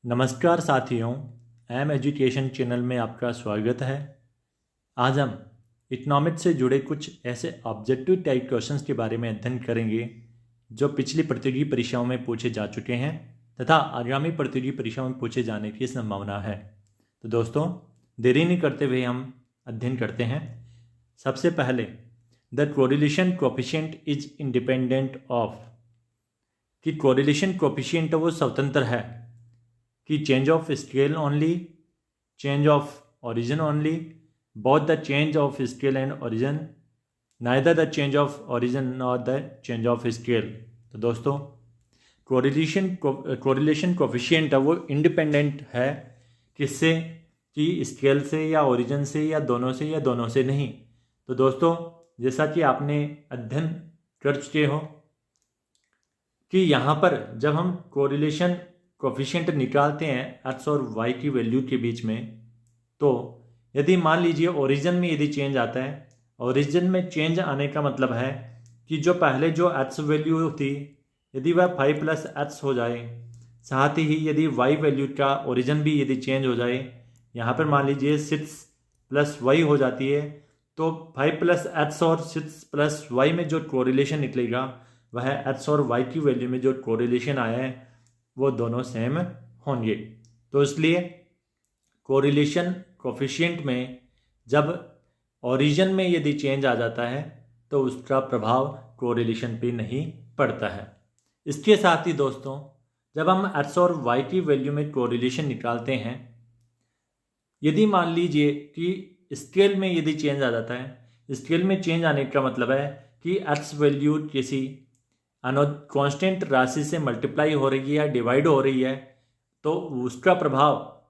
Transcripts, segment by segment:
नमस्कार साथियों, M education channel में आपका स्वागत है। आज हम इकोनॉमिक्स से जुड़े कुछ ऐसे ऑब्जेक्टिव टाइप क्वेश्चंस के बारे में अध्ययन करेंगे जो पिछली प्रतियोगी परीक्षाओं में पूछे जा चुके हैं तथा आगामी प्रतियोगी परीक्षाओं में पूछे जाने की संभावना है। तो दोस्तों, देरी नहीं करते हुए हम अध्ययन करते हैं। सबसे पहले the correlation coefficient is independent of, कि कोरिलेशन कोएफिशिएंट वो स्वतंत्र है कि change of scale only, change of origin only, both the change of scale and origin, neither the change of origin nor the change of scale. तो दोस्तों, correlation coefficient है वो independent है, किससे? कि स्केल से या ओरिजिन से या दोनों से नहीं। तो दोस्तों, जैसा कि आपने अध्ययन कर चुके हो कि यहाँ पर जब हम कोरिलेशन कोएफिशिएंट निकालते हैं x और y की वैल्यू के बीच में, तो यदि मान लीजिए ओरिजिन में यदि चेंज आता है, ओरिजिन में चेंज आने का मतलब है कि जो पहले जो x वैल्यू थी यदि वह 5 + x हो जाए, साथ ही यदि y वैल्यू का ओरिजिन भी यदि चेंज हो जाए, यहाँ पर मान लीजिए 6 + y हो जाती है, तो 5 + x और 6 + y में जो कोरिलेशन निकलेगा वह x और y की वैल्यू में जो कोरिलेशन आया है वो दोनों सेम होंगे। तो इसलिए कोरिलेशन कोएफिशिएंट में जब ओरिजिन में यदि चेंज आ जाता है तो उसका प्रभाव कोरिलेशन पे नहीं पड़ता है। इसके साथ ही दोस्तों, जब हम x और y की वैल्यू में कोरिलेशन निकालते हैं, यदि मान लीजिए कि स्केल में यदि चेंज आ जाता है, स्केल में चेंज आने का मतलब है कि x वैल्यू किसी कांस्टेंट राशि से मल्टीप्लाई हो रही है या डिवाइड हो रही है, तो उसका प्रभाव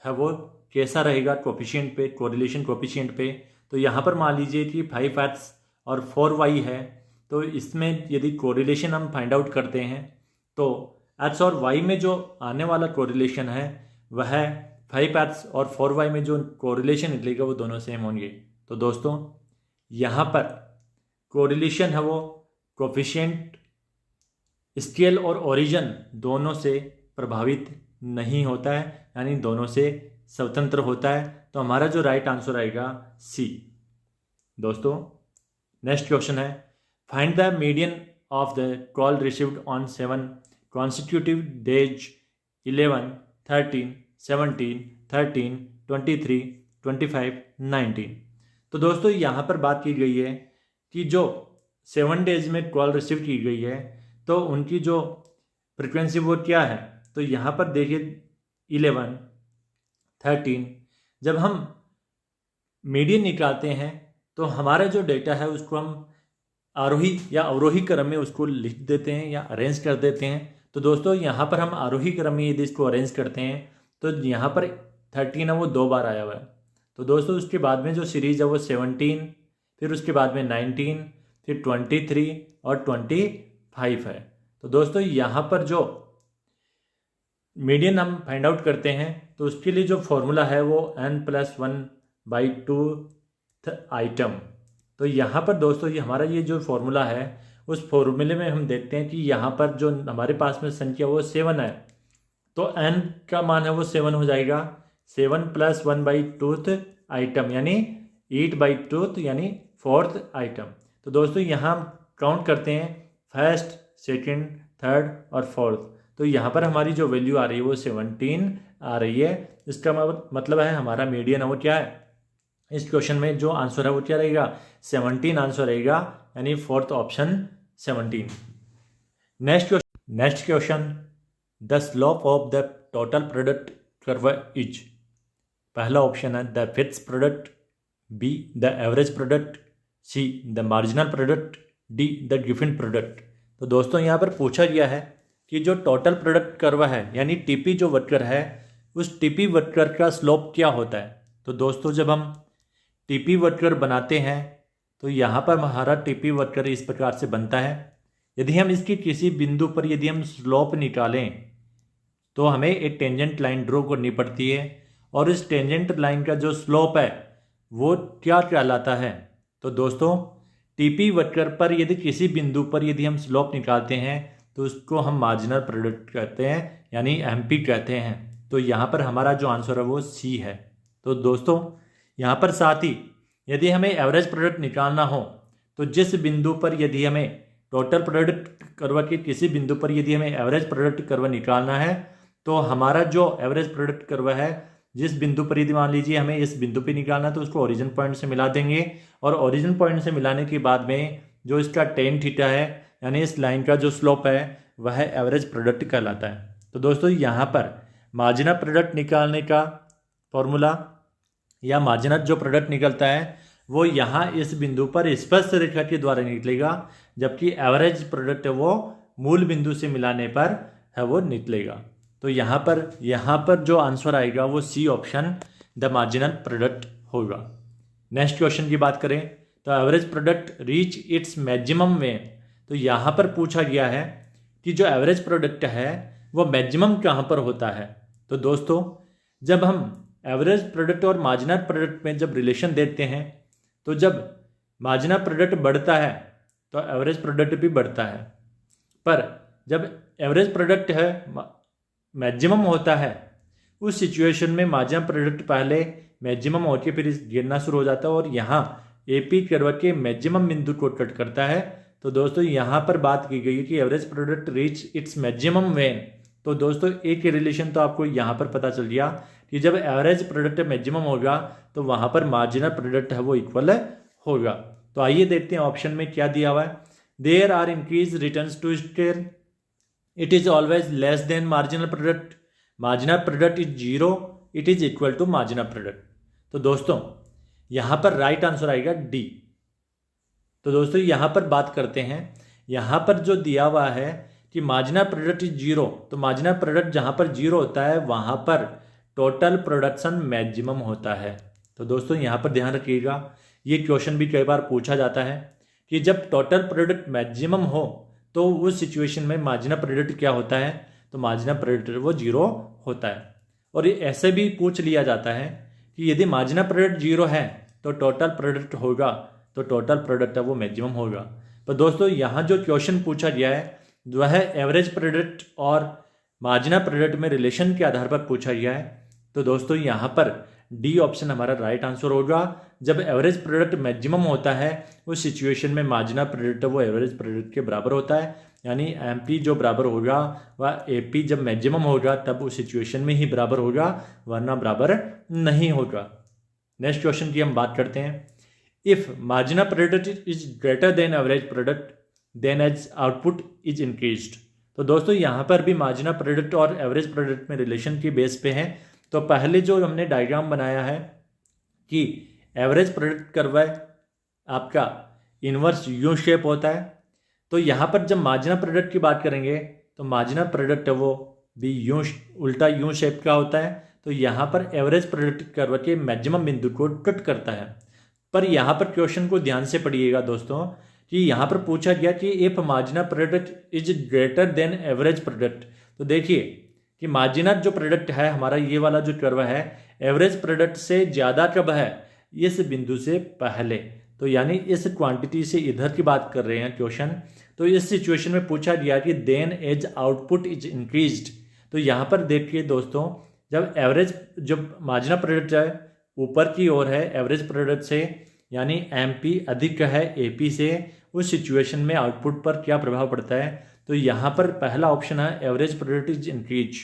है वो कैसा रहेगा कोएफिशिएंट पे, कोरिलेशन कोएफिशिएंट पे। तो यहाँ पर मान लीजिए कि 5x और 4y है, तो इसमें यदि कोरिलेशन हम फाइंड आउट करते हैं तो x और y में जो आने वाला कोरिलेशन है वह 5x और 4y में जो कोरिलेशन निकलेगा वो दोनों सेम होंगे। तो दोस्तों, यहाँ पर कोरिलेशन है वो कोएफिशिएंट स्केल और ओरिजिन दोनों से प्रभावित नहीं होता है, यानी दोनों से स्वतंत्र होता है। तो हमारा जो राइट आंसर आएगा सी। दोस्तों, नेक्स्ट क्वेश्चन है, find the median of the call received on 7 consecutive days 11, 13, 17, 13, 23, 25, 19। तो दोस्तों, यहाँ पर बात की गई है कि जो 7 डेज में कॉल रिसीव की गई है तो उनकी जो फ्रिक्वेंसी वो क्या है। तो यहाँ पर देखिए 11, 13, जब हम मीडियन निकालते हैं तो हमारा जो डेटा है उसको हम आरोही या अवरोही क्रम में उसको लिख देते हैं या अरेंज कर देते हैं। तो दोस्तों, यहाँ पर हम आरोही क्रम में यदि इसको अरेंज करते हैं तो यहाँ पर 13 है वो 2 बार आया हुआ है। तो दोस्तों, उसके बाद में जो सीरीज है वो 17, फिर उसके बाद में 19, फिर 23 और 25 है। तो दोस्तों, यहाँ पर जो मीडियन हम फाइंड आउट करते हैं तो उसके लिए जो फॉर्मूला है वो n+1/2 आइटम। तो यहाँ पर दोस्तों, ये हमारा ये जो फॉर्मूला है उस फॉर्मूले में हम देखते हैं कि यहाँ पर जो हमारे पास में संख्या वो 7 है, तो n का मान है वो 7 हो जाएगा। 7 + 1/2 आइटम यानी 8/2 यानी 4th आइटम। तो दोस्तों, यहाँ हम काउंट करते हैं फर्स्ट, सेकंड, थर्ड और फोर्थ। तो यहाँ पर हमारी जो वैल्यू आ रही है वो 17 आ रही है। इसका मतलब है हमारा मीडियन है वो क्या है। इस क्वेश्चन में जो आंसर है वो क्या रहेगा, 17 आंसर रहेगा, यानी 4th option 17। Next question, the slope of the total product curve is. पहला ऑप्शन है the fixed product, be the average product, see the marginal product, D the given product. तो दोस्तों, यहाँ पर पूछा गया है कि जो टोटल प्रोडक्ट कर्व है यानी टीपी जो वक्र है, उस टीपी वक्र का स्लोप क्या होता है। तो दोस्तों, जब हम टीपी वक्र बनाते हैं तो यहाँ पर हमारा टीपी वक्र इस प्रकार से बनता है। यदि हम इसकी किसी बिंदु पर यदि हम स्लोप निकालें तो हमें एक टेंजेंट लाइन ड्रॉ करनी पड़ती है, और इस टेंजेंट लाइन का जो स्लोप है वो क्या कहलाता है। तो दोस्तों, टीपी वक्र पर यदि किसी बिंदु पर यदि हम स्लोप निकालते हैं तो उसको हम मार्जिनल प्रोडक्ट कहते हैं, यानी एमपी कहते हैं। तो यहाँ पर हमारा जो आंसर है वो सी है। तो दोस्तों यहाँ पर साथ ही यदि हमें एवरेज प्रोडक्ट निकालना हो तो जिस बिंदु पर यदि हमें टोटल प्रोडक्ट कर्व के किसी बिंदु पर यदि हमें एवरेज प्रोडक्ट कर्व निकालना है तो हमारा जो एवरेज प्रोडक्ट कर्व है जिस बिंदु पर यदि मान लीजिए हमें इस बिंदु पे निकालना है तो उसको ओरिजिन पॉइंट से मिला देंगे और ओरिजिन पॉइंट से मिलाने के बाद में जो इसका टेन थीटा है यानी इस लाइन का जो स्लोप है वह एवरेज प्रोडक्ट कहलाता है। तो दोस्तों यहाँ पर मार्जिनल प्रोडक्ट निकालने का फॉर्मूला या मार्जिनल जो प्रोडक्ट निकलता है वो यहाँ इस बिंदु पर स्पर्श रेखा के द्वारा निकलेगा, जबकि एवरेज प्रोडक्ट है वो मूल बिंदु से मिलाने पर है वो निकलेगा। तो यहाँ पर जो आंसर आएगा वो C option the marginal product होगा। नेक्स्ट क्वेश्चन की बात करें तो average product reach its maximum में, तो यहाँ पर पूछा गया है कि जो एवरेज प्रोडक्ट है वो मैक्सिमम कहाँ पर होता है। तो दोस्तों जब हम एवरेज प्रोडक्ट और मार्जिनल प्रोडक्ट में जब रिलेशन देखते हैं तो जब मार्जिनल प्रोडक्ट बढ़ता है तो एवरेज प्रोडक्ट भी बढ़ता है, पर जब एवरेज प्रोडक्ट है मैक्सिमम होता है उस सिचुएशन में मार्जिनल प्रोडक्ट पहले मैक्सिमम होकर फिर गिरना शुरू हो जाता है और यहाँ एपी कर्व के मैक्सिमम बिंदु को कट करता है। तो दोस्तों यहाँ पर बात की गई है कि average product reach its maximum when. तो दोस्तों एक रिलेशन तो आपको यहाँ पर पता चल गया कि जब एवरेज प्रोडक्ट मैक्सिमम होगा तो वहाँ पर मार्जिनल प्रोडक्ट है वो इक्वल होगा। तो आइए देखते हैं ऑप्शन में क्या दिया हुआ है। There are increase returns to scale, it is always less than marginal product, marginal product is zero, it is equal to marginal product. तो दोस्तों यहाँ पर राइट आंसर आएगा डी। तो दोस्तों यहाँ पर बात करते हैं, यहाँ पर जो दिया हुआ है कि मार्जिनल प्रोडक्ट इज जीरो, तो मार्जिनल प्रोडक्ट जहाँ पर जीरो होता है वहाँ पर टोटल प्रोडक्शन मैक्सिमम होता है। तो दोस्तों यहाँ पर ध्यान रखिएगा, ये क्वेश्चन भी कई बार पूछा जाता है कि जब टोटल प्रोडक्ट मैक्सिमम हो तो उस सिचुएशन में मार्जिनल प्रोडक्ट क्या होता है, तो मार्जिनल प्रोडक्ट वो जीरो होता है। और ये ऐसे भी पूछ लिया जाता है कि यदि मार्जिनल प्रोडक्ट जीरो है तो टोटल प्रोडक्ट होगा, तो टोटल प्रोडक्ट है वो मैक्सिमम होगा। तो दोस्तों यहाँ जो क्वेश्चन पूछा गया है वह एवरेज प्रोडक्ट और मार्जिनल प्रोडक्ट में रिलेशन के आधार पर पूछा गया है। तो दोस्तों यहाँ पर डी ऑप्शन हमारा राइट आंसर होगा। जब एवरेज प्रोडक्ट मैक्सिमम होता है उस सिचुएशन में मार्जिनल प्रोडक्ट वो एवरेज प्रोडक्ट के बराबर होता है, यानी एमपी जो बराबर होगा वह एपी जब मैक्सिमम होगा तब उस सिचुएशन में ही बराबर होगा, वरना बराबर नहीं होगा। नेक्स्ट क्वेश्चन की हम बात करते हैं। If marginal product is greater than average product then as output is increased. तो दोस्तों यहाँ पर भी मार्जिनल प्रोडक्ट और एवरेज प्रोडक्ट में रिलेशन की बेस पे है। तो पहले जो हमने डायग्राम बनाया है कि एवरेज प्रोडक्ट कर्व आपका इन्वर्स यू शेप होता है, तो यहाँ पर जब मार्जिनल प्रोडक्ट की बात करेंगे तो मार्जिनल प्रोडक्ट है वो भी यूं उल्टा यू शेप का होता है। तो यहाँ पर एवरेज प्रोडक्ट कर्व के मैक्सिमम बिंदु को कट करता है। पर यहाँ पर क्वेश्चन को ध्यान से पढ़िएगा दोस्तों कि यहाँ पर पूछा गया कि if marginal product is greater than average product. तो देखिए कि मार्जिनल जो प्रोडक्ट है हमारा ये वाला जो कर्व है एवरेज प्रोडक्ट से ज़्यादा कब है, इस बिंदु से पहले। तो यानी इस क्वांटिटी से इधर की बात कर रहे हैं क्वेश्चन। तो इस सिचुएशन में पूछा गया कि then as output is increased. तो यहाँ पर देखिए दोस्तों जब एवरेज जब मार्जिनल प्रोडक्ट है ऊपर की ओर है एवरेज प्रोडक्ट से, यानी एमपी अधिक है एपी से, उस सिचुएशन में आउटपुट पर क्या प्रभाव पड़ता है। तो यहाँ पर पहला ऑप्शन है एवरेज प्रोडक्ट इज इंक्रीज।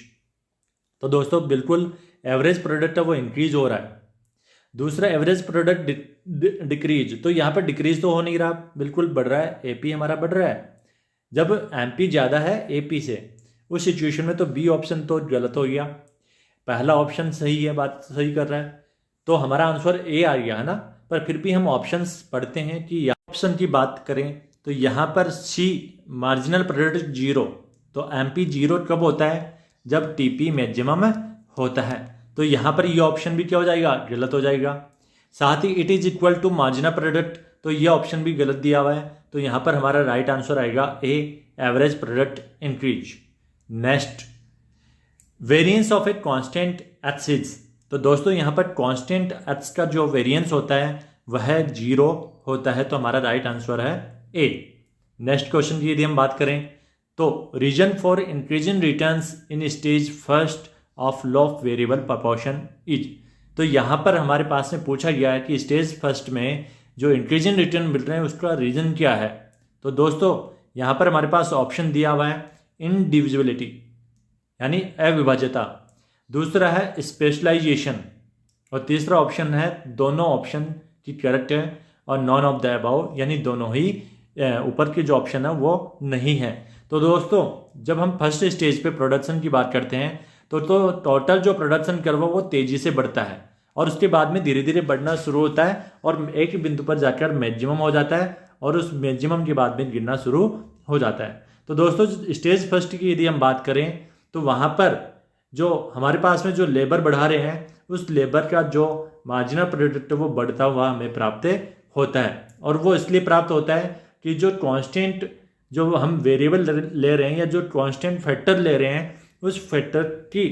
तो दोस्तों बिल्कुल एवरेज प्रोडक्ट है वो इंक्रीज हो रहा है। दूसरा एवरेज प्रोडक्ट डिक्रीज, तो यहाँ पर डिक्रीज तो हो नहीं रहा, बिल्कुल बढ़ रहा है, एपी हमारा बढ़ रहा है। जब एमपी ज़्यादा है एपी से उस सिचुएशन में तो बी ऑप्शन तो गलत हो गया, पहला ऑप्शन सही है, बात सही कर रहा है। तो हमारा आंसर ए आ गया है ना। पर फिर भी हम ऑप्शंस पढ़ते हैं कि ऑप्शन की बात करें तो यहाँ पर सी मार्जिनल प्रोडक्ट जीरो। तो एमपी जीरो कब होता है, जब टीपी मैक्सिमम होता है। तो यहाँ पर ये ऑप्शन भी क्या हो जाएगा, गलत हो जाएगा। साथ ही it is equal to marginal product, तो ये ऑप्शन भी गलत दिया हुआ है। तो यहाँ पर हमारा राइट आंसर आएगा ए average product increase. Next variance of a constant axis. तो दोस्तों यहाँ पर कांस्टेंट एक्स का जो वेरिएंस होता है वह जीरो होता है। तो हमारा राइट आंसर है ए। नेक्स्ट क्वेश्चन की यदि हम बात करें तो reason for increasing returns in stage first of law of variable proportion is. तो यहाँ पर हमारे पास में पूछा गया है कि स्टेज फर्स्ट में जो इंक्रीज इन रिटर्न मिल रहे हैं उसका रीजन क्या है। तो दोस्तों यहाँ पर हमारे पास ऑप्शन दिया हुआ है इनडिविजिबिलिटी यानी अविभाज्यता, दूसरा है स्पेशलाइजेशन, और तीसरा ऑप्शन है दोनों ऑप्शन की करेक्ट है, और नॉन ऑफ द अबाव यानी दोनों ही ऊपर के जो ऑप्शन है वो नहीं है। तो दोस्तों जब हम फर्स्ट स्टेज पे प्रोडक्शन की बात करते हैं तो टोटल जो प्रोडक्शन कर्व वो तेजी से बढ़ता है और उसके बाद में धीरे धीरे बढ़ना शुरू होता है और एक बिंदु पर जाकर मैक्सिमम हो जाता है और उस मैक्सिमम के बाद में गिरना शुरू हो जाता है। तो दोस्तों स्टेज फर्स्ट की यदि हम बात करें तो वहाँ पर जो हमारे पास में जो लेबर बढ़ा रहे हैं उस लेबर का जो मार्जिनल प्रोडक्ट वो बढ़ता हुआ हमें प्राप्त होता है, और वो इसलिए प्राप्त होता है कि जो कांस्टेंट जो हम वेरिएबल ले रहे हैं या जो कांस्टेंट फैक्टर ले रहे हैं उस फैक्टर की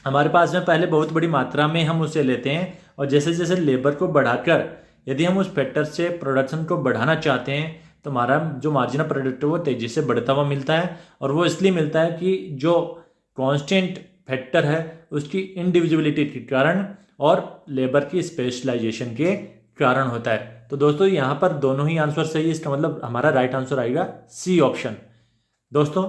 हमारे पास में पहले बहुत बड़ी मात्रा में हम उसे लेते हैं, और जैसे जैसे लेबर को बढ़ाकर यदि हम उस फैक्टर से प्रोडक्शन को बढ़ाना चाहते हैं तो हमारा जो मार्जिनल प्रोडक्ट है वो तेजी से बढ़ता हुआ मिलता है, और वो इसलिए मिलता है कि जो कांस्टेंट फैक्टर है उसकी इंडिविजुअलिटी के कारण और लेबर की स्पेशलाइजेशन के कारण होता है। तो दोस्तों यहाँ पर दोनों ही आंसर सही है, इसका मतलब हमारा राइट आंसर आएगा सी ऑप्शन। दोस्तों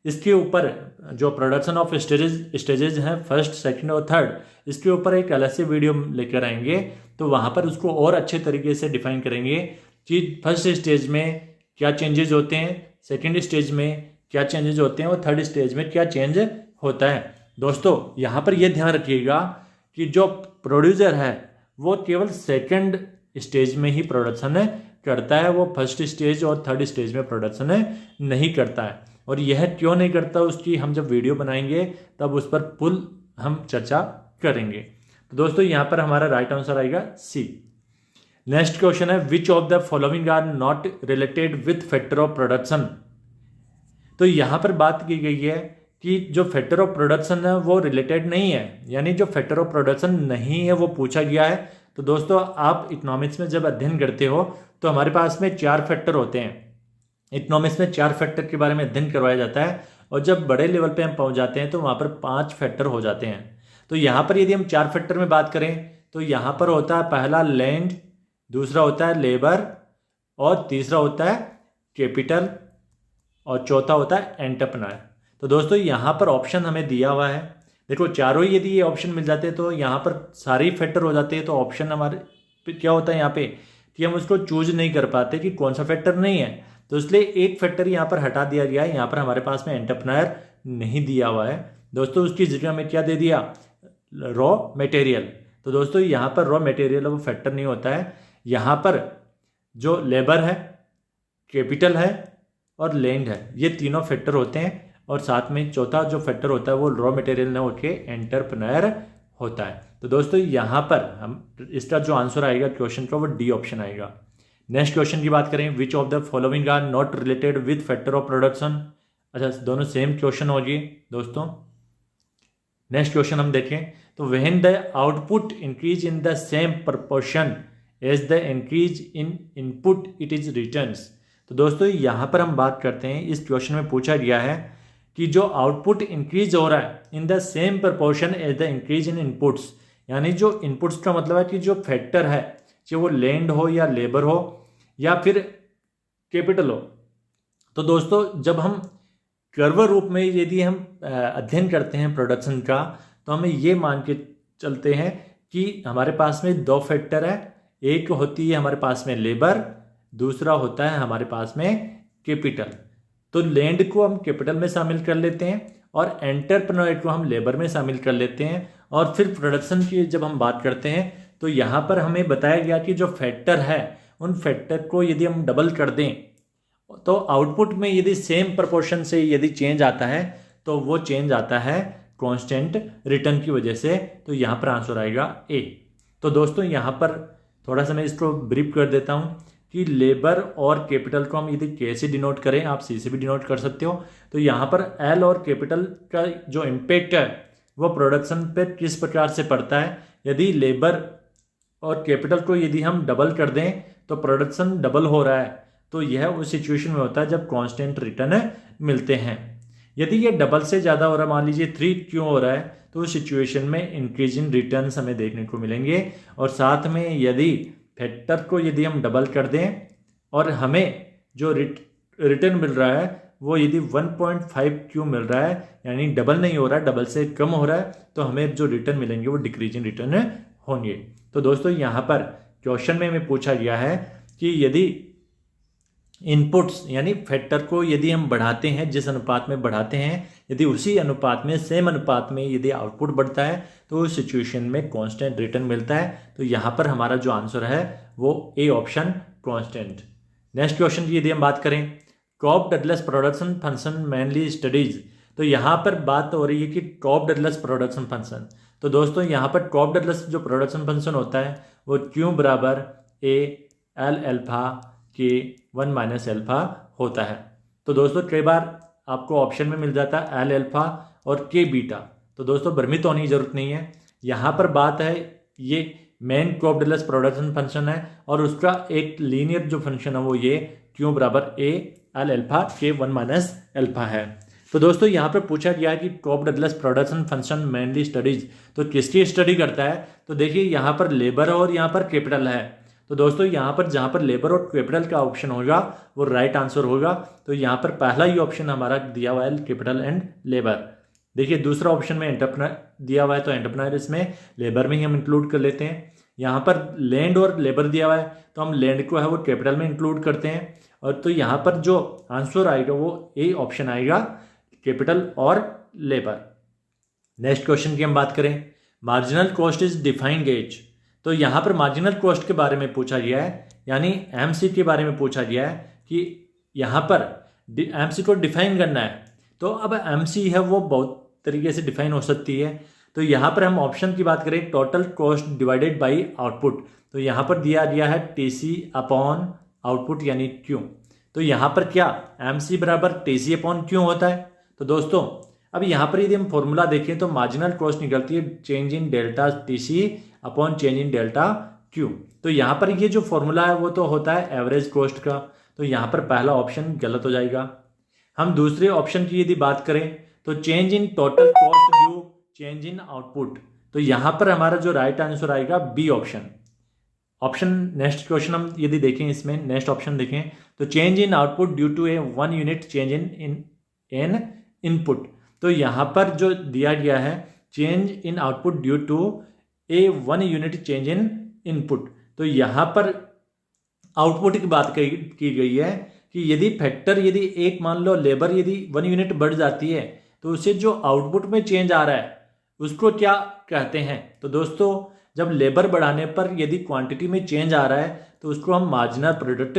इसके ऊपर जो प्रोडक्शन ऑफ स्टेजेज हैं फर्स्ट सेकंड और थर्ड, इसके ऊपर एक अलग से वीडियो लेकर आएंगे, तो वहाँ पर उसको और अच्छे तरीके से डिफाइन करेंगे कि फर्स्ट स्टेज में क्या चेंजेस होते हैं, सेकंड स्टेज में क्या चेंजेस होते हैं और थर्ड स्टेज में क्या चेंज होता है। दोस्तों यहाँ पर यह ध्यान रखिएगा कि जो प्रोड्यूसर है वो केवल सेकंड स्टेज में ही प्रोडक्शन करता है, वो फर्स्ट स्टेज और थर्ड स्टेज में प्रोडक्शन नहीं करता है, और यह क्यों नहीं करता उसकी हम जब वीडियो बनाएंगे तब उस पर फुल हम चर्चा करेंगे। तो दोस्तों यहाँ पर हमारा राइट आंसर आएगा सी। नेक्स्ट क्वेश्चन है which of the following are not related with factor of production. तो यहाँ पर बात की गई है कि जो फैक्टर ऑफ प्रोडक्शन है वो रिलेटेड नहीं है, यानी जो फैक्टर ऑफ प्रोडक्शन नहीं है वो पूछा गया है। तो दोस्तों आप इकोनॉमिक्स में जब अध्ययन करते हो तो हमारे पास में 4 फैक्टर होते हैं, इकोनॉमिक्स में 4 फैक्टर के बारे में अध्ययन करवाया जाता है, और जब बड़े लेवल पे हम पहुंच जाते हैं तो वहाँ पर 5 फैक्टर हो जाते हैं। तो यहाँ पर यदि हम 4 फैक्टर में बात करें तो यहाँ पर होता है पहला लैंड, दूसरा होता है लेबर, और तीसरा होता है कैपिटल, और चौथा होता है एंटरप्रेन्योर। तो दोस्तों यहाँ पर ऑप्शन हमें दिया हुआ है, देखो चारों यदि ये ऑप्शन मिल जाते हैं तो यहाँ पर सारे फैक्टर हो जाते हैं, तो ऑप्शन हमारे क्या होता है यहाँ पे कि हम उसको चूज नहीं कर पाते कि कौन सा फैक्टर नहीं है, तो इसलिए एक फैक्टर यहाँ पर हटा दिया गया है। यहाँ पर हमारे पास में एंटरप्रेन्योर नहीं दिया हुआ है दोस्तों, उसकी जगह हमें क्या दे दिया, रॉ मटेरियल। तो दोस्तों यहाँ पर रॉ मटेरियल वो फैक्टर नहीं होता है, यहाँ पर जो लेबर है, कैपिटल है और लैंड है, ये तीनों फैक्टर होते हैं, और साथ में चौथा जो फैक्टर होता है वो रॉ मटेरियल न होकर एंटरप्रेन्योर होता है। तो दोस्तों यहाँ पर हम इसका जो आंसर आएगा क्वेश्चन का वो डी ऑप्शन आएगा। नेक्स्ट क्वेश्चन की बात करें which of the following are not related with factor of production. अच्छा दोनों सेम क्वेश्चन होगी दोस्तों। नेक्स्ट क्वेश्चन हम देखें तो when the output increase in the same proportion as the increase in input it is returns. तो दोस्तों यहाँ पर हम बात करते हैं, इस क्वेश्चन में पूछा गया है कि जो आउटपुट इंक्रीज हो रहा है in the same proportion as the increase in inputs, यानी जो इनपुट्स का मतलब है कि जो फैक्टर है चाहे वो लैंड हो या लेबर हो या फिर कैपिटल हो। तो दोस्तों जब हम कर्व रूप में यदि हम अध्ययन करते हैं प्रोडक्शन का तो हमें ये मान के चलते हैं कि हमारे पास में 2 फैक्टर है, एक होती है हमारे पास में लेबर, दूसरा होता है हमारे पास में कैपिटल। तो लैंड को हम कैपिटल में शामिल कर लेते हैं और एंटरप्रेन्योर को हम लेबर में शामिल कर लेते हैं, और फिर प्रोडक्शन की जब हम बात करते हैं तो यहाँ पर हमें बताया गया कि जो फैक्टर है उन फैक्टर को यदि हम डबल कर दें तो आउटपुट में यदि सेम प्रोपोर्शन से यदि चेंज आता है तो वो चेंज आता है कांस्टेंट रिटर्न की वजह से। तो यहाँ पर आंसर आएगा ए। तो दोस्तों यहाँ पर थोड़ा सा मैं इसको ब्रीफ कर देता हूँ कि लेबर और कैपिटल को हम यदि के से डिनोट करें, आप सी से भी डिनोट कर सकते हो। तो यहाँ पर एल और कैपिटल का जो इम्पैक्ट है वो प्रोडक्शन पे किस प्रकार से पड़ता है, यदि लेबर और कैपिटल को यदि हम डबल कर दें तो प्रोडक्शन डबल हो रहा है, तो यह उस सिचुएशन में होता है जब कांस्टेंट रिटर्न मिलते हैं। यदि ये डबल से ज़्यादा हो रहा है, मान लीजिए 3 क्यों हो रहा है, तो उस सिचुएशन में इंक्रीजिंग रिटर्न्स हमें देखने को मिलेंगे। और साथ में यदि फैक्टर को यदि हम डबल कर दें और हमें जो रिटर्न मिल रहा है वो यदि 1.5 क्यों मिल रहा है, यानी डबल नहीं हो रहा है, डबल से कम हो रहा है, तो हमें जो रिटर्न मिलेंगे वो डिक्रीजिंग रिटर्न होंगे। तो दोस्तों यहाँ पर क्वेश्चन में हमें पूछा गया है कि यदि इनपुट्स यानी फैक्टर को यदि हम बढ़ाते हैं, जिस अनुपात में बढ़ाते हैं, यदि उसी अनुपात में सेम अनुपात में यदि आउटपुट बढ़ता है तो उस सिचुएशन में कांस्टेंट रिटर्न मिलता है। तो यहाँ पर हमारा जो आंसर है वो A option constant. Next question की यदि हम बात करें, Cobb Douglas production function mainly studies, तो यहाँ पर बात हो रही है कि कॉब डगलस प्रोडक्शन फंक्शन। तो दोस्तों यहाँ पर कॉब डगलस जो प्रोडक्शन फंक्शन होता है वो क्यों बराबर ए एल एल्फा के 1 माइनस एल्फा होता है। तो दोस्तों कई बार आपको ऑप्शन में मिल जाता है एल एल्फा और के बीटा। तो दोस्तों भ्रमित होने की जरूरत नहीं है, यहाँ पर बात है ये main Cobb Douglas production function है और उसका एक लीनियर जो फंक्शन है वो ये क्यों बराबर ए एल एल्फा के 1 माइनस एल्फा है। तो दोस्तों यहाँ पर पूछा गया है कि Cobb Douglas production function mainly studies, तो किसकी स्टडी करता है। तो देखिए यहाँ पर लेबर और यहाँ पर कैपिटल है। तो दोस्तों यहाँ पर जहाँ पर लेबर और कैपिटल का ऑप्शन होगा वो राइट आंसर होगा। तो यहाँ पर पहला ही ऑप्शन हमारा दिया हुआ है कैपिटल एंड लेबर। देखिए दूसरा ऑप्शन में एंटरप्रेन्योर दिया हुआ है, तो एंटरप्रेन्योर इसमें लेबर में ही हम इंक्लूड कर लेते हैं। यहाँ पर लैंड और लेबर दिया हुआ है तो हम लैंड को है वो कैपिटल में इंक्लूड करते हैं। और तो यहाँ पर जो आंसर आएगा वो ए ऑप्शन आएगा, कैपिटल और लेबर। नेक्स्ट क्वेश्चन की हम बात करें, marginal cost is defined as. तो यहाँ पर मार्जिनल कॉस्ट के बारे में पूछा गया है, यानी एमसी के बारे में पूछा गया है कि यहाँ पर एमसी को डिफाइन करना है। तो अब एमसी है वो बहुत तरीके से डिफाइन हो सकती है। तो यहाँ पर हम ऑप्शन की बात करें, total cost divided by output, तो यहाँ पर दिया गया है टीसी अपॉन आउटपुट यानी क्यू। तो यहाँ पर क्या एमसी बराबर टीसी अपॉन क्यू होता है। तो दोस्तों अब यहाँ पर यदि हम फॉर्मूला देखें तो मार्जिनल कॉस्ट निकलती है change in delta TC upon change in delta Q. तो यहाँ पर ये जो फॉर्मूला है वो तो होता है एवरेज कॉस्ट का। तो यहाँ पर पहला ऑप्शन गलत हो जाएगा। हम दूसरे ऑप्शन की यदि बात करें तो change in total cost due change in output, तो यहाँ पर हमारा जो राइट आंसर आएगा बी ऑप्शन। नेक्स्ट क्वेश्चन हम यदि देखें, इसमें नेक्स्ट ऑप्शन देखें तो change in output due to a 1 unit change in input. तो यहाँ पर जो दिया गया है change in output due to a 1 unit change in input, तो यहाँ पर आउटपुट की बात की गई है कि यदि फैक्टर यदि एक मान लो लेबर यदि 1 यूनिट बढ़ जाती है तो उससे जो आउटपुट में चेंज आ रहा है उसको क्या कहते हैं। तो दोस्तों जब लेबर बढ़ाने पर यदि क्वांटिटी में चेंज आ रहा है तो उसको हम मार्जिनल प्रोडक्ट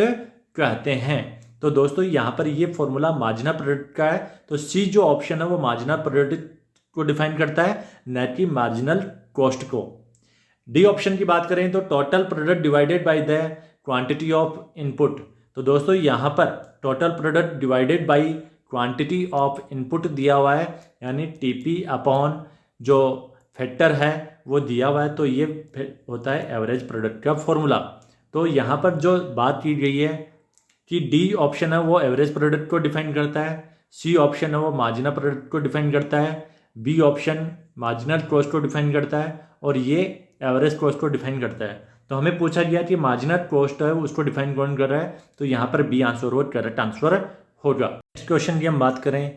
कहते हैं। तो दोस्तों यहाँ पर ये फॉर्मूला मार्जिनल प्रोडक्ट का है। तो सी जो ऑप्शन है वो मार्जिनल प्रोडक्ट को डिफाइन करता है, न कि मार्जिनल कॉस्ट को। डी ऑप्शन की बात करें तो total product divided by the quantity of input. तो दोस्तों यहाँ पर total product divided by quantity of input दिया हुआ है, यानी टीपी अपॉन जो फैक्टर है वो दिया हुआ है। तो ये होता है एवरेज प्रोडक्ट का फॉर्मूला। तो यहाँ पर जो बात की गई है कि डी ऑप्शन है वो एवरेज प्रोडक्ट को डिफाइन करता है, सी ऑप्शन है वो मार्जिनल प्रोडक्ट को डिफाइन करता है, बी ऑप्शन मार्जिनल कॉस्ट को डिफाइन करता है और ये एवरेज कॉस्ट को डिफाइन करता है। तो हमें पूछा गया कि मार्जिनल कॉस्ट है उसको डिफाइन कौन कर रहा है, तो यहाँ पर बी आंसर और करेक्ट आंसर होगा। नेक्स्ट क्वेश्चन की हम बात करें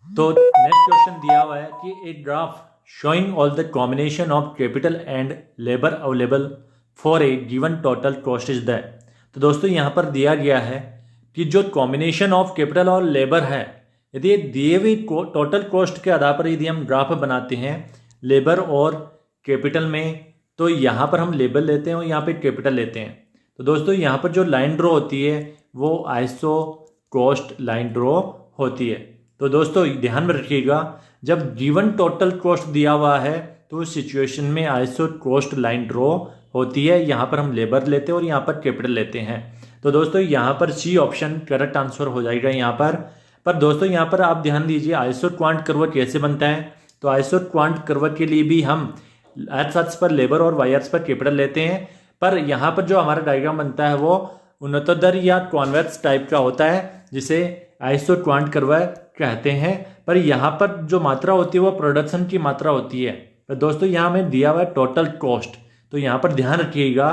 तो नेक्स्ट क्वेश्चन दिया हुआ है कि a graph showing all the combination of capital and labour available for a given total cost is that. तो दोस्तों यहाँ पर दिया गया है कि जो कॉम्बिनेशन ऑफ कैपिटल और लेबर है, यदि दिए हुए टोटल कॉस्ट के आधार पर यदि हम ग्राफ बनाते हैं लेबर और कैपिटल में, तो यहाँ पर हम लेबर लेते हैं और यहाँ पे कैपिटल लेते हैं। तो दोस्तों यहाँ पर जो लाइन ड्रॉ होती है वो आइसो कॉस्ट लाइन ड्रॉ होती है। तो दोस्तों ध्यान में रखिएगा, जब गिवन टोटल कॉस्ट दिया हुआ है तो उस सिचुएशन में आइसो कॉस्ट लाइन ड्रॉ होती है। यहाँ पर हम लेबर लेते हैं और यहाँ पर कैपिटल लेते हैं। तो दोस्तों यहाँ पर सी ऑप्शन करेक्ट आंसर हो जाएगा यहाँ पर दोस्तों यहाँ पर आप ध्यान दीजिए आइसो क्वांट कर्व कैसे बनता है। तो आइसो क्वांट कर्व के लिए भी हम एक्स अक्ष पर लेबर और वाई अक्ष पर कैपिटल लेते हैं, पर यहाँ पर जो हमारा डायग्राम बनता है वो उन्नतोत्तर या कॉन्वेक्स टाइप का होता है जिसे आइसो क्वांट कर्व कहते हैं। पर यहाँ पर जो मात्रा होती है वो प्रोडक्शन की मात्रा होती है। तो दोस्तों यहाँ हमें दिया हुआ है टोटल कॉस्ट। तो यहाँ पर ध्यान रखिएगा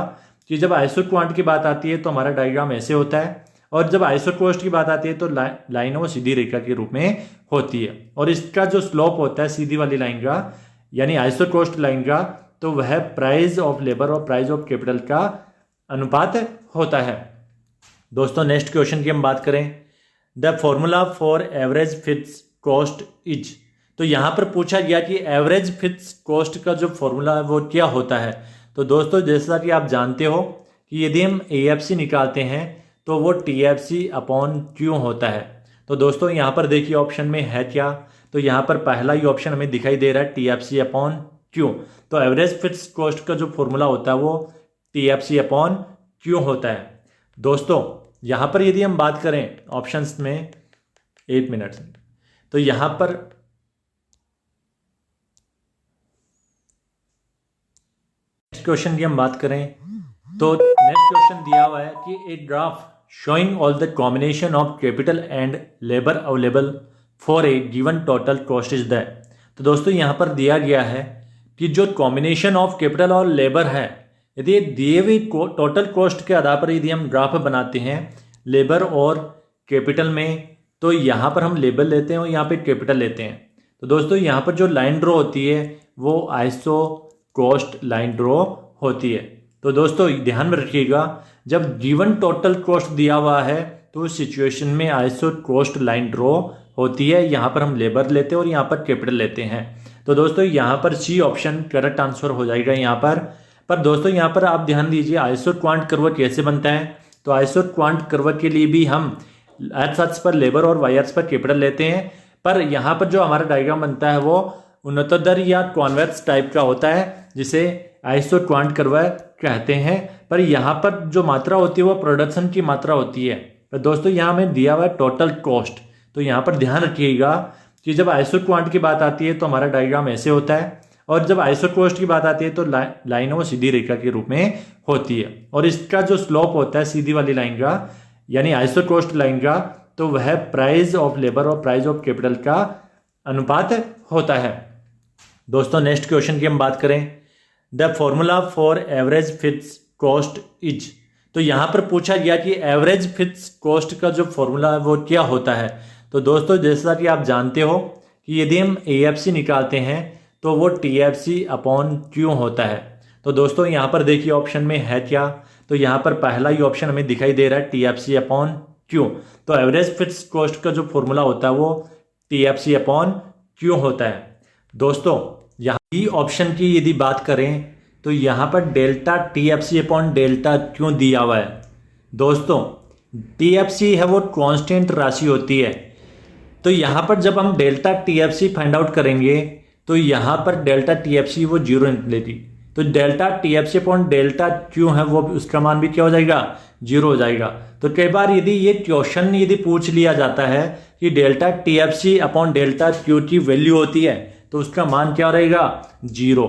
कि जब आइसो क्वांट की बात आती है तो हमारा डायग्राम ऐसे होता है, और जब आइसो कॉस्ट की बात आती है तो लाइन वो सीधी रेखा के रूप में होती है। और इसका जो स्लोप होता है सीधी वाली लाइन का, यानी आइसो कॉस्ट लाइन का, तो वह प्राइस ऑफ लेबर और प्राइस ऑफ कैपिटल का अनुपात होता है। दोस्तों नेक्स्ट क्वेश्चन की हम बात करें, the formula for average fix cost is. तो यहाँ पर पूछा गया कि एवरेज फिक्स कॉस्ट का जो फॉर्मूला है वो क्या होता है। तो दोस्तों जैसा कि आप जानते हो कि यदि हम AFC निकालते हैं तो वो TFC अपॉन क्यू होता है। तो दोस्तों यहाँ पर देखिए ऑप्शन में है क्या, तो यहाँ पर पहला ही ऑप्शन हमें दिखाई दे रहा है TFC अपॉन क्यू। तो एवरेज फिक्स कॉस्ट का जो फॉर्मूला होता है वो TFC अपॉन क्यू होता है। दोस्तों यहाँ पर यदि हम बात करें ऑप्शंस में, 8 मिनट, तो यहाँ पर नेक्स्ट क्वेश्चन की हम बात करें तो नेक्स्ट क्वेश्चन दिया हुआ है कि a graph showing all the combination of capital and labour available for a given total cost is the. तो दोस्तों यहाँ पर दिया गया है कि जो कॉम्बिनेशन ऑफ कैपिटल और लेबर है, यदि दिए हुए टोटल कॉस्ट के आधार पर यदि हम ग्राफ बनाते हैं लेबर और कैपिटल में, तो यहाँ पर हम लेबर लेते हैं और यहाँ पे कैपिटल लेते हैं। तो दोस्तों यहाँ पर जो लाइन ड्रॉ होती है वो आइसो कॉस्ट लाइन ड्रॉ होती है। तो दोस्तों ध्यान में रखिएगा, जब गिवन टोटल कॉस्ट दिया हुआ है तो उस सिचुएशन में आइसो कॉस्ट लाइन ड्रॉ होती है। यहाँ पर हम लेबर लेते हैं और यहाँ पर कैपिटल लेते हैं। तो दोस्तों यहाँ पर सी ऑप्शन करेक्ट आंसर हो जाएगा यहाँ पर दोस्तों यहाँ पर आप ध्यान दीजिए आइसो क्वांट कर्व कैसे बनता है। तो आइसो क्वांट कर्व के लिए भी हम एक्स अक्ष पर लेबर और वाई अक्ष पर कैपिटल लेते हैं, पर यहाँ पर जो हमारा डायग्राम बनता है वो उन्नतोत्तर या कॉन्वेक्स टाइप का होता है, जिसे आइसो क्वांट कर्व कहते हैं। पर यहाँ पर जो मात्रा होती है वो प्रोडक्शन की मात्रा होती है। तो दोस्तों यहाँ हमें दिया हुआ है टोटल कॉस्ट। तो यहाँ पर ध्यान रखिएगा कि जब आइसो क्वांट की बात आती है तो हमारा डायग्राम ऐसे होता है, और जब आइसो कॉस्ट की बात आती है तो लाइन वो सीधी रेखा के रूप में होती है। और इसका जो स्लोप होता है सीधी वाली लाइन का, यानी आइसो कॉस्ट लाइन का, तो वह प्राइस ऑफ लेबर और प्राइस ऑफ कैपिटल का अनुपात होता है। दोस्तों नेक्स्ट क्वेश्चन की हम बात करें, the formula for average fix cost is. तो यहाँ पर पूछा गया कि एवरेज फिक्स कॉस्ट का जो फॉर्मूला है वो क्या होता है। तो दोस्तों जैसा कि आप जानते हो कि यदि हम AFC निकालते हैं तो वो TFC अपॉन क्यू होता है। तो दोस्तों यहाँ पर देखिए ऑप्शन में है क्या, तो यहाँ पर पहला ही ऑप्शन हमें दिखाई दे रहा है TFC अपॉन क्यू। तो एवरेज फिक्स कॉस्ट का जो फॉर्मूला होता है वो TFC अपॉन क्यू होता है। दोस्तों यहाँ ई ऑप्शन की यदि बात करें तो यहाँ पर delta TFC upon delta Q दिया हुआ है। दोस्तों TFC है वो कांस्टेंट राशि होती है। तो यहाँ पर जब हम डेल्टा TFC फाइंड आउट करेंगे तो यहाँ पर डेल्टा TFC वो जीरो निकलेगी। तो delta TFC upon delta Q है वो उसका मान भी क्या हो जाएगा, जीरो हो जाएगा। तो कई बार यदि ये क्वेश्चन यदि पूछ लिया जाता है कि delta TFC upon delta Q की वैल्यू होती है तो उसका मान क्या रहेगा, जीरो।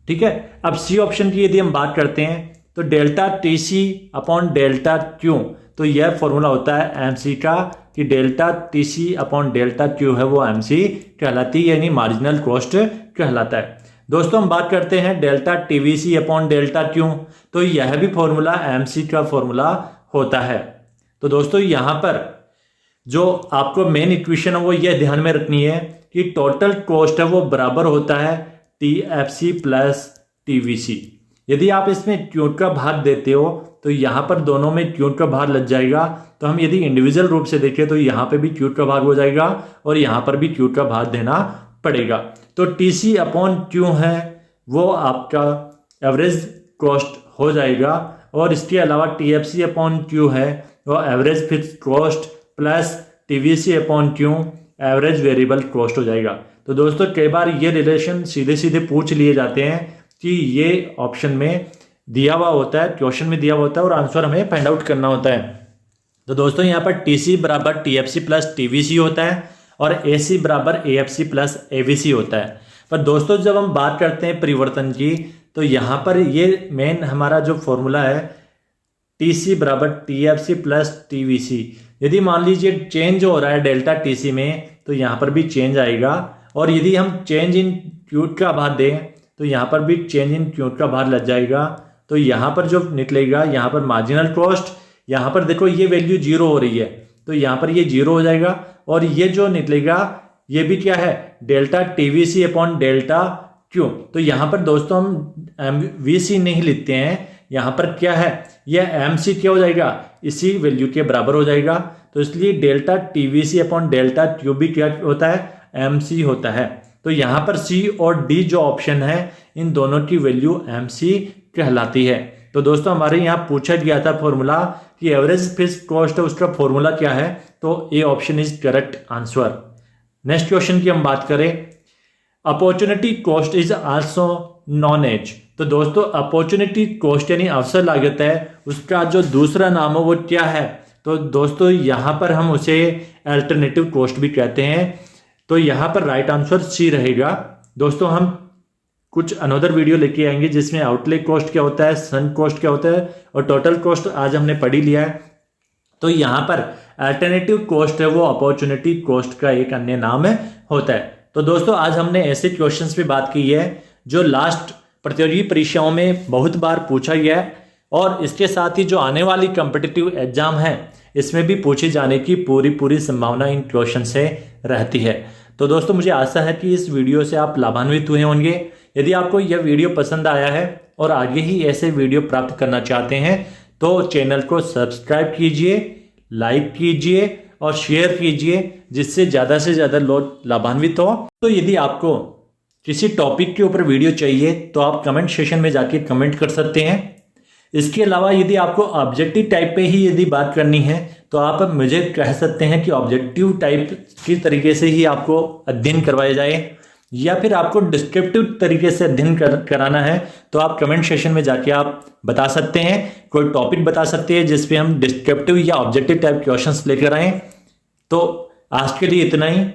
ठीक है। अब सी ऑप्शन की यदि हम बात करते हैं तो delta TC upon delta Q, तो यह फॉर्मूला होता है MC का कि delta TC upon delta Q है वो MC कहलाती है, यानी मार्जिनल कॉस्ट कहलाता है। दोस्तों हम बात करते हैं delta TVC upon delta Q, तो यह भी फॉर्मूला MC का फॉर्मूला होता है। तो दोस्तों यहाँ पर जो आपको मेन इक्वेशन है वो यह ध्यान में रखनी है कि टोटल कॉस्ट है वो बराबर होता है TFC प्लस TVC। यदि आप इसमें क्यू का भाग देते हो तो यहाँ पर दोनों में क्यू का भाग लग जाएगा। तो हम यदि इंडिविजुअल रूप से देखें तो यहाँ पे भी क्यू का भाग हो जाएगा और यहाँ पर भी क्यू का भाग देना पड़ेगा। तो TC अपॉन क्यू है वो आपका एवरेज कॉस्ट हो जाएगा, और इसके अलावा TFC अपॉन क्यू है वो average fix cost plus TVC upon Q average variable cost हो जाएगा। तो दोस्तों कई बार ये रिलेशन सीधे सीधे पूछ लिए जाते हैं कि ये ऑप्शन में दिया हुआ होता है, क्वेश्चन में दिया हुआ होता है और आंसर हमें फाइंड आउट करना होता है। तो दोस्तों यहाँ पर TC बराबर TFC प्लस TVC होता है और AC बराबर AFC प्लस AVC होता है। पर दोस्तों जब हम बात करते हैं परिवर्तन की तो यहाँ पर ये मेन हमारा जो फॉर्मूला है TC बराबर TFC प्लस TVC, यदि मान लीजिए चेंज हो रहा है डेल्टा TC में तो यहाँ पर भी चेंज आएगा, और यदि हम चेंज इन क्यूट का भार दें तो यहाँ पर भी चेंज इन क्यूट का भार लग जाएगा। तो यहाँ पर जो निकलेगा, यहाँ पर मार्जिनल कॉस्ट, यहाँ पर देखो ये वैल्यू 0 हो रही है तो यहाँ पर ये 0 हो जाएगा, और ये जो निकलेगा ये भी क्या है, delta TVC upon delta Q. तो यहाँ पर दोस्तों हम एमवीसी नहीं लिखते हैं, यहाँ पर क्या है, यह एमसी क्या हो जाएगा, इसी वैल्यू के बराबर हो जाएगा। तो इसलिए delta TVC upon delta Q भी क्या होता है, एमसी होता है। तो यहाँ पर सी और डी जो ऑप्शन है इन दोनों की वैल्यू एमसी कहलाती है। तो दोस्तों हमारे यहाँ पूछा गया था फॉर्मूला कि एवरेज फिक्स्ड कॉस्ट है, उसका फॉर्मूला क्या है, तो A option is correct answer. Next question की हम बात करें, opportunity cost is also known as. तो दोस्तों अपॉर्चुनिटी कॉस्ट यानी अवसर लागत है, उसका जो दूसरा नाम है वो क्या है, तो दोस्तों यहाँ पर हम उसे अल्टरनेटिव कॉस्ट भी कहते हैं। तो यहाँ पर राइट आंसर सी रहेगा। दोस्तों हम कुछ अनदर वीडियो लेके आएंगे जिसमें आउटले कॉस्ट क्या होता है, सनक कॉस्ट क्या होता है, और टोटल कॉस्ट आज हमने पढ़ ही लिया है। तो यहाँ पर अल्टरनेटिव कॉस्ट है वो अपॉर्चुनिटी कॉस्ट का एक अन्य नाम है होता है। तो दोस्तों आज हमने ऐसे क्वेश्चंस पे बात की है जो लास्ट प्रतियोगी परीक्षाओं में बहुत बार पूछा गया है, और इसके साथ ही जो आने वाली कॉम्पिटिटिव एग्जाम है इसमें भी पूछे जाने की पूरी संभावना इन क्वेश्चन से रहती है। तो दोस्तों मुझे आशा है कि इस वीडियो से आप लाभान्वित हुए होंगे। यदि आपको यह वीडियो पसंद आया है और आगे ही ऐसे वीडियो प्राप्त करना चाहते हैं तो चैनल को सब्सक्राइब कीजिए, लाइक कीजिए और शेयर कीजिए, जिससे ज़्यादा से ज़्यादा लोग लाभान्वित हो। तो यदि आपको किसी टॉपिक के ऊपर वीडियो चाहिए तो आप कमेंट सेशन में जाके कमेंट कर सकते हैं। इसके अलावा यदि आपको ऑब्जेक्टिव टाइप पे ही यदि बात करनी है तो आप मुझे कह सकते हैं कि ऑब्जेक्टिव टाइप की तरीके से ही आपको अध्ययन करवाया जाए, या फिर आपको डिस्क्रिप्टिव तरीके से अध्ययन कराना है तो आप कमेंट सेशन में जाके आप बता सकते हैं, कोई टॉपिक बता सकते हैं जिसपे हम डिस्क्रिप्टिव या ऑब्जेक्टिव टाइप क्वेश्चंस लेकर आए। तो आज के लिए इतना ही।